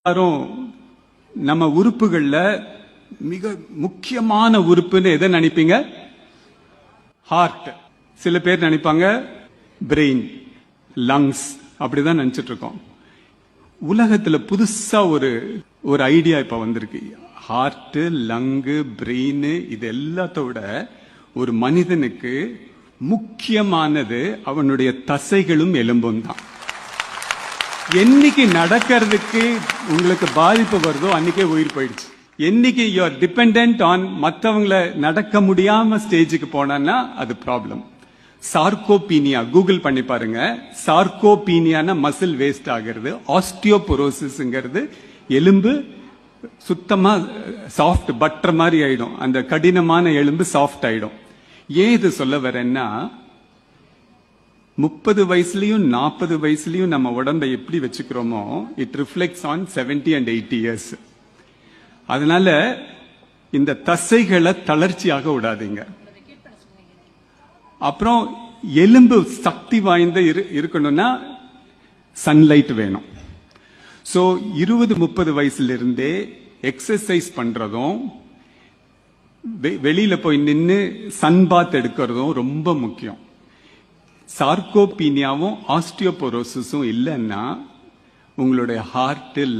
எல்லாரும் நம்ம உறுப்புகள்ல மிக முக்கியமான உறுப்புன்னு எதை நினைப்பீங்க? ஹார்ட். சில பேர் நினைப்பாங்க பிரெயின், லங்ஸ், அப்படிதான் நினைச்சிட்டு இருக்கோம். உலகத்துல புதுசா ஒரு ஐடியா இப்ப வந்திருக்கு. ஹார்ட், லங்கு, பிரெயின் இது எல்லாத்தோட ஒரு மனிதனுக்கு முக்கியமானது அவனுடைய தசைகளும் எலும்பும் தான். என்னைக்கு நடக்கிறதுக்கு உங்களுக்கு பாதிப்பு வருதோ அன்னைக்கே உயிர் போயிடுச்சு. என்னைக்கு யூ ஆர் டிபெண்டன்ட் ஆன் மற்றவங்களை நடக்க முடியாம ஸ்டேஜுக்கு போனா அது ப்ராப்ளம். சார்கோபீனியா கூகுள் பண்ணி பாருங்க. சார்கோபீனியான மசில் வேஸ்ட் ஆகிறது. ஆஸ்டியோபோரோசிஸ்ங்கிறது எலும்பு சுத்தமா சாஃப்ட் பட்டர் மாதிரி ஆயிடும். அந்த கடினமான எலும்பு சாஃப்ட் ஆயிடும். ஏன் இது சொல்ல வரேன்னா, 30 வயசுலயும் 40 வயசுலயும் நம்ம உடம்பை எப்படி வச்சுக்கிறோமோ it reflects on 70 and 80 years. அதனால இந்த தசைகளை தளர்ச்சியாக விடாதீங்க. அப்புறம் எலும்பு சக்தி வாய்ந்த இருக்கணும்னா சன்லைட் வேணும். சோ 20-30 வயசுல இருந்தே எக்ஸசைஸ் பண்றதும் வெளியில போய் நின்று சன்பாத் எடுக்கிறதும் ரொம்ப முக்கியம். சார்கோபீனியாவும் ஆஸ்டியோபோரோசிஸும் இல்லைன்னா உங்களுடைய ஹார்ட்